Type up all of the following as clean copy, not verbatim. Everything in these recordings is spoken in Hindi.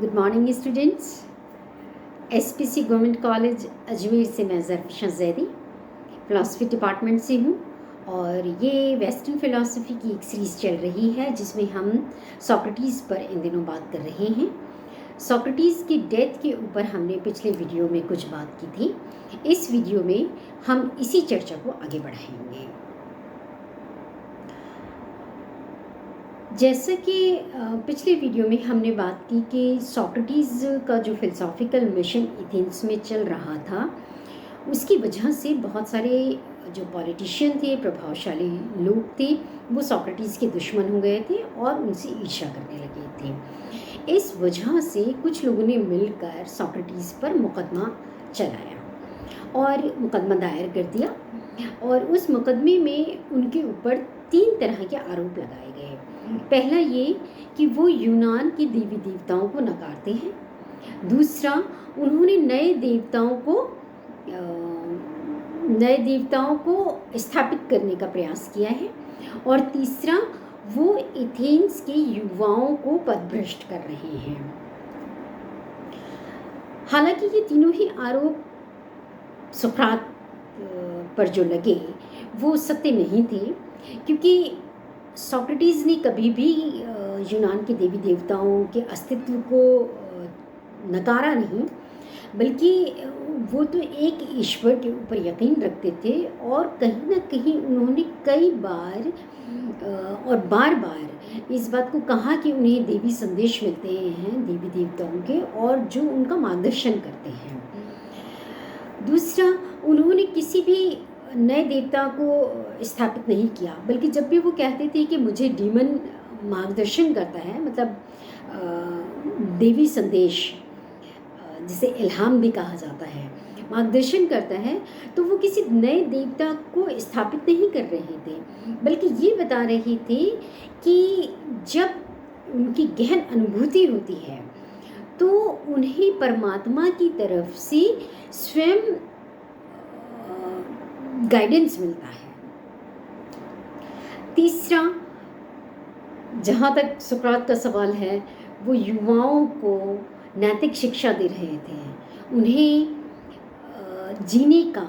Good morning students. SPC government college Ajmer से मैं ज़रफ़िशा ज़ैदी फ़िलासफ़ी डिपार्टमेंट से हूँ और ये वेस्टर्न फ़िलासफ़ी की एक सीरीज़ चल रही है जिसमें हम सोक्रेटिस पर इन दिनों बात कर रहे हैं। सोक्रेटिस की डेथ के ऊपर हमने पिछले वीडियो में कुछ बात की थी। इस वीडियो में हम इसी चर्चा को आगे बढ़ाएंगे। जैसे कि पिछले वीडियो में हमने बात की कि सोक्रेटिस का जो फिलोसॉफिकल मिशन एथेंस में चल रहा था उसकी वजह से बहुत सारे जो पॉलिटिशियन थे, प्रभावशाली लोग थे, वो सोक्रेटिस के दुश्मन हो गए थे और उनसे ईर्ष्या करने लगे थे। इस वजह से कुछ लोगों ने मिलकर सोक्रेटिस पर मुकदमा चलाया और मुकदमा दायर कर दिया और उस मुकदमे में उनके ऊपर 3 तरह के आरोप लगाए गए। पहला ये कि वो यूनान के देवी देवताओं को नकारते हैं। दूसरा, उन्होंने नए देवताओं को स्थापित करने का प्रयास किया है। और तीसरा, वो एथेंस के युवाओं को पदभ्रष्ट कर रहे हैं। हालांकि ये तीनों ही आरोप सुकरात पर जो लगे वो सत्य नहीं थे, क्योंकि सोक्रेटिस ने कभी भी यूनान के देवी देवताओं के अस्तित्व को नकारा नहीं, बल्कि वो तो एक ईश्वर के ऊपर यकीन रखते थे और कहीं ना कहीं उन्होंने कई बार और बार बार इस बात को कहा कि उन्हें देवी संदेश मिलते हैं देवी देवताओं के और जो उनका मार्गदर्शन करते हैं। दूसरा, उन्होंने किसी भी नए देवता को स्थापित नहीं किया, बल्कि जब भी वो कहते थे कि मुझे डीमन मार्गदर्शन करता है, मतलब देवी संदेश जिसे इल्हाम भी कहा जाता है, मार्गदर्शन करता है, तो वो किसी नए देवता को स्थापित नहीं कर रहे थे, बल्कि ये बता रहे थे कि जब उनकी गहन अनुभूति होती है तो उन्हें परमात्मा की तरफ से स्वयं गाइडेंस मिलता है। तीसरा, जहाँ तक सुकरात का सवाल है, वो युवाओं को नैतिक शिक्षा दे रहे थे, उन्हें जीने का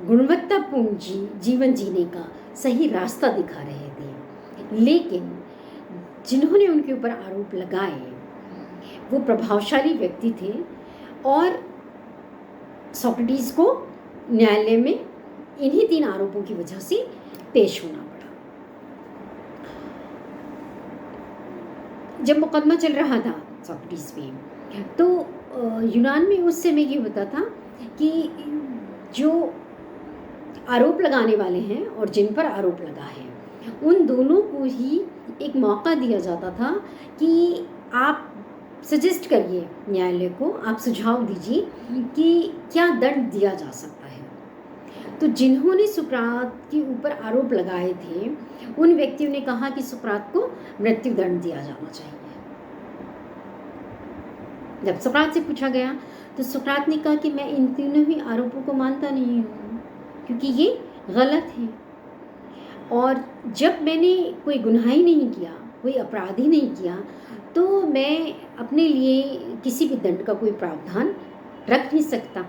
गुणवत्तापूर्ण जीवन जीने का सही रास्ता दिखा रहे थे। लेकिन जिन्होंने उनके ऊपर आरोप लगाए वो प्रभावशाली व्यक्ति थे और सोक्रेटिस को न्यायालय में इन्हीं 3 आरोपों की वजह से पेश होना पड़ा। जब मुकदमा चल रहा था सोक्रेटिस पे, तो यूनान में उस समय ये होता था कि जो आरोप लगाने वाले हैं और जिन पर आरोप लगा है उन दोनों को ही एक मौका दिया जाता था कि आप सजेस्ट करिए न्यायालय को, आप सुझाव दीजिए कि क्या दंड दिया जा सकता है। तो जिन्होंने सुकरात के ऊपर आरोप लगाए थे उन व्यक्तियों ने कहा कि सुकरात को मृत्यु दंड दिया जाना चाहिए। जब सुकरात से पूछा गया तो सुकरात ने कहा कि मैं इन तीनों ही आरोपों को मानता नहीं हूँ, क्योंकि ये गलत है और जब मैंने कोई गुनाह ही नहीं किया, कोई अपराध ही नहीं किया, तो मैं अपने लिए किसी भी दंड का कोई प्रावधान रख नहीं सकता,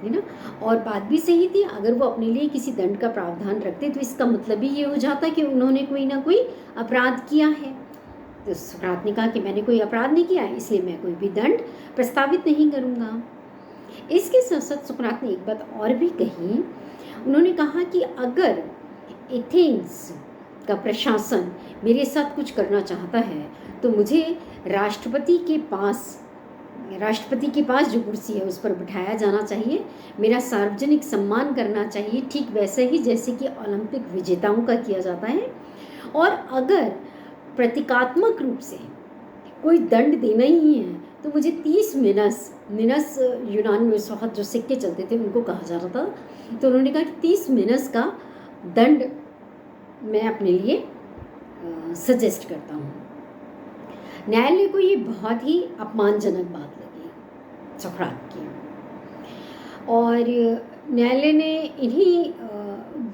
है ना। और बात भी सही थी, अगर वो अपने लिए किसी दंड का प्रावधान रखते तो इसका मतलब ही ये हो जाता कि उन्होंने कोई ना कोई अपराध किया है। तो सुकरात ने कहा कि मैंने कोई अपराध नहीं किया, इसलिए मैं कोई भी दंड प्रस्तावित नहीं करूँगा। इसके साथ साथ सुकरात ने एक बात और भी कही। उन्होंने कहा कि अगर एथेंस का प्रशासन मेरे साथ कुछ करना चाहता है तो मुझे राष्ट्रपति के पास जो कुर्सी है उस पर बिठाया जाना चाहिए, मेरा सार्वजनिक सम्मान करना चाहिए, ठीक वैसे ही जैसे कि ओलंपिक विजेताओं का किया जाता है। और अगर प्रतीकात्मक रूप से कोई दंड देना ही है तो मुझे 30 मिनस यूनान में उस वक्त जो सिक्के चलते थे उनको कहा जा रहा था, तो उन्होंने कहा कि 30 मिनस का दंड मैं अपने लिए सजेस्ट करता हूँ। न्यायालय को ये बहुत ही अपमानजनक बात लगी सुकरात की और न्यायालय ने इन्हीं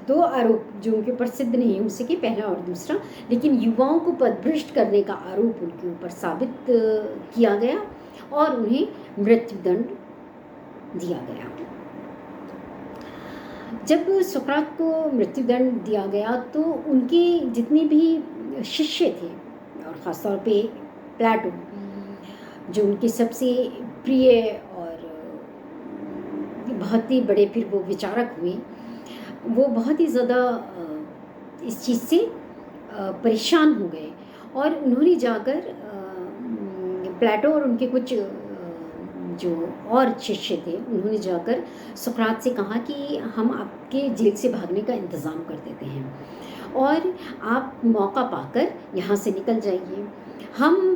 2 आरोप जो उनके ऊपर सिद्ध नहीं हो सके, पहला और दूसरा, लेकिन युवाओं को पदभ्रष्ट करने का आरोप उनके ऊपर साबित किया गया और उन्हें मृत्युदंड दिया गया। जब सुकरात को मृत्युदंड दिया गया तो उनके जितने भी शिष्य थे, और ख़ासतौर पे प्लेटो, जो उनके सबसे प्रिय और बहुत ही बड़े फिर वो विचारक हुए, वो बहुत ही ज़्यादा इस चीज़ से परेशान हो गए और उन्होंने जाकर प्लेटो और उनके कुछ जो और शिष्य थे, उन्होंने जाकर सुकरात से कहा कि हम आपके जेल से भागने का इंतज़ाम कर देते हैं और आप मौका पाकर यहाँ से निकल जाइए। हम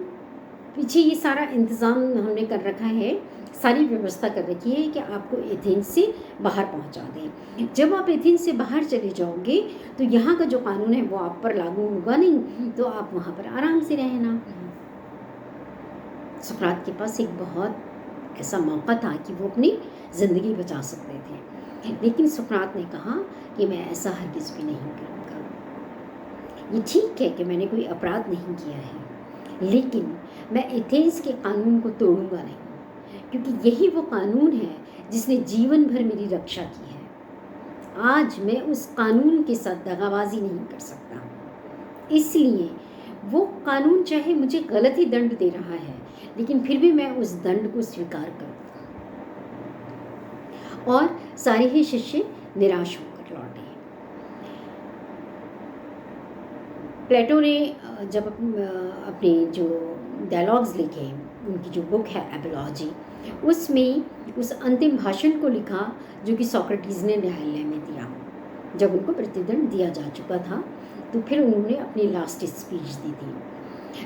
पीछे ये सारा इंतज़ाम हमने कर रखा है, सारी व्यवस्था कर रखी है कि आपको एथेंस से बाहर पहुंचा दें। जब आप एथेंस से बाहर चले जाओगे तो यहाँ का जो कानून है वो आप पर लागू होगा नहीं, तो आप वहाँ पर आराम से रहना। सुकरात के पास एक बहुत ऐसा मौका था कि वो अपनी ज़िंदगी बचा सकते थे, लेकिन सुकरात ने कहा कि मैं ऐसा हरगिज़ भी नहीं करूँगा। ये ठीक है कि मैंने कोई अपराध नहीं किया है, लेकिन मैं एथेंस के कानून को तोड़ूंगा नहीं, क्योंकि यही वो कानून है जिसने जीवन भर मेरी रक्षा की है। आज मैं उस कानून के साथ दगाबाजी नहीं कर सकता, इसलिए वो कानून चाहे मुझे गलत ही दंड दे रहा है, लेकिन फिर भी मैं उस दंड को स्वीकार करूँगा। और सारे ही शिष्य निराश होकर लौटे। प्लेटो ने जब अपने जो डायलॉग्स लिखे, उनकी जो बुक है एपोलॉजी, उसमें उस अंतिम भाषण को लिखा जो कि सोक्रेटिस ने न्यायालय में दिया जब उनको मृत्युदंड दिया जा चुका था। तो फिर उन्होंने अपनी लास्ट स्पीच दी थी,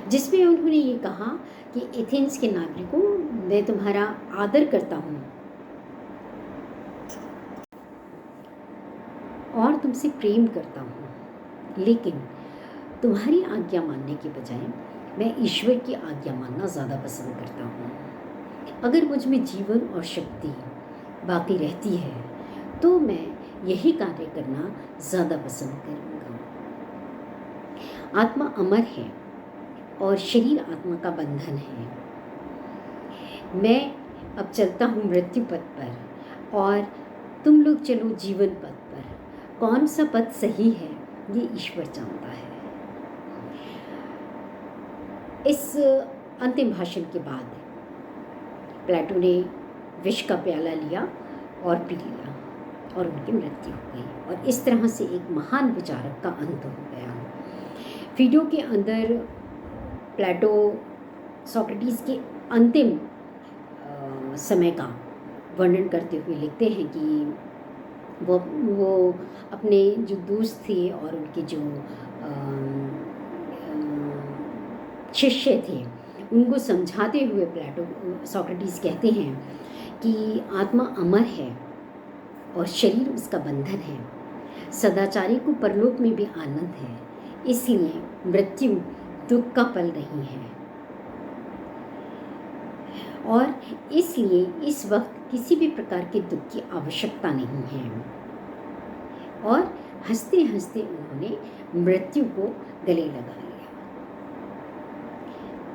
जिसमें उन्होंने ये कहा कि एथेंस के नागरिकों, मैं तुम्हारा आदर करता हूँ और तुमसे प्रेम करता हूँ, लेकिन तुम्हारी आज्ञा मानने के बजाय मैं ईश्वर की आज्ञा मानना ज़्यादा पसंद करता हूँ। अगर मुझ में जीवन और शक्ति बाकी रहती है तो मैं यही कार्य करना ज़्यादा पसंद करूँगा। आत्मा अमर है और शरीर आत्मा का बंधन है। मैं अब चलता हूँ मृत्यु पथ पर और तुम लोग चलो जीवन पथ पर। कौन सा पथ सही है ये ईश्वर जानता है। इस अंतिम भाषण के बाद प्लेटो ने विष का प्याला लिया और पी लिया और उनकी मृत्यु हो गई, और इस तरह से एक महान विचारक का अंत हो गया। फीडो के अंदर प्लेटो सोक्रेटिस के अंतिम समय का वर्णन करते हुए लिखते हैं कि वो अपने जो दोस्त थे और उनके जो शिष्य थे उनको समझाते हुए प्लेटो सोक्रेटिस कहते हैं कि आत्मा अमर है और शरीर उसका बंधन है। सदाचारी को परलोक में भी आनंद है, इसलिए मृत्यु दुख का पल नहीं है, और इसलिए इस वक्त किसी भी प्रकार के दुख की आवश्यकता नहीं है। और हंसते हंसते उन्होंने मृत्यु को गले लगा लिया।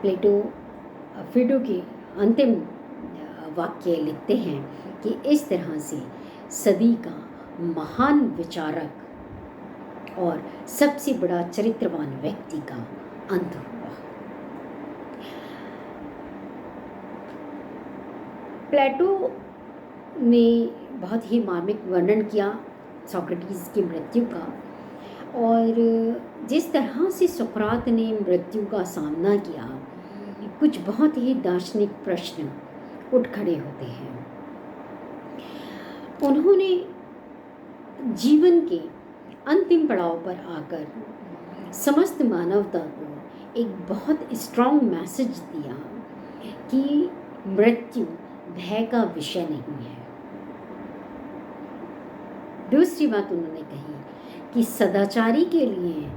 प्लेटो फीडो के अंतिम वाक्य लिखते हैं कि इस तरह से सदी का महान विचारक और सबसे बड़ा चरित्रवान व्यक्ति का अंत हुआ। प्लेटो ने बहुत ही मार्मिक वर्णन किया सोक्रेटिस की मृत्यु का, और जिस तरह से सुकरात ने मृत्यु का सामना किया, कुछ बहुत ही दार्शनिक प्रश्न उठ खड़े होते हैं। उन्होंने जीवन के अंतिम पड़ाव पर आकर समस्त मानवता को एक बहुत स्ट्रॉन्ग मैसेज दिया कि मृत्यु भय का विषय नहीं है। दूसरी बात उन्होंने कही कि सदाचारी के लिए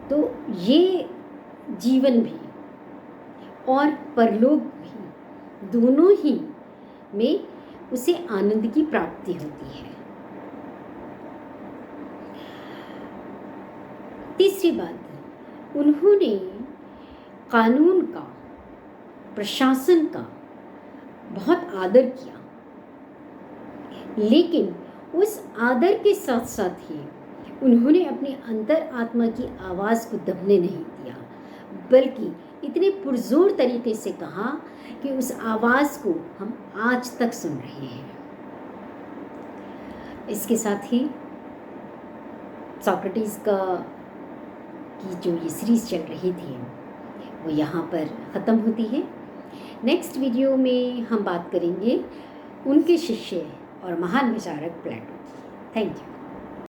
तो ये जीवन भी और परलोक भी दोनों ही में उसे आनंद की प्राप्ति होती है। तीसरी बात, उन्होंने कानून का, प्रशासन का बहुत आदर किया, लेकिन उस आदर के साथ साथ ही उन्होंने अपनी अंतर आत्मा की आवाज़ को दबने नहीं दिया, बल्कि इतने पुरजोर तरीके से कहा कि उस आवाज़ को हम आज तक सुन रहे हैं। इसके साथ ही सोक्रेटिस की जो ये सीरीज़ चल रही थी वो यहाँ पर ख़त्म होती है। नेक्स्ट वीडियो में हम बात करेंगे उनके शिष्य और महान विचारक प्लेटो की। Thank you.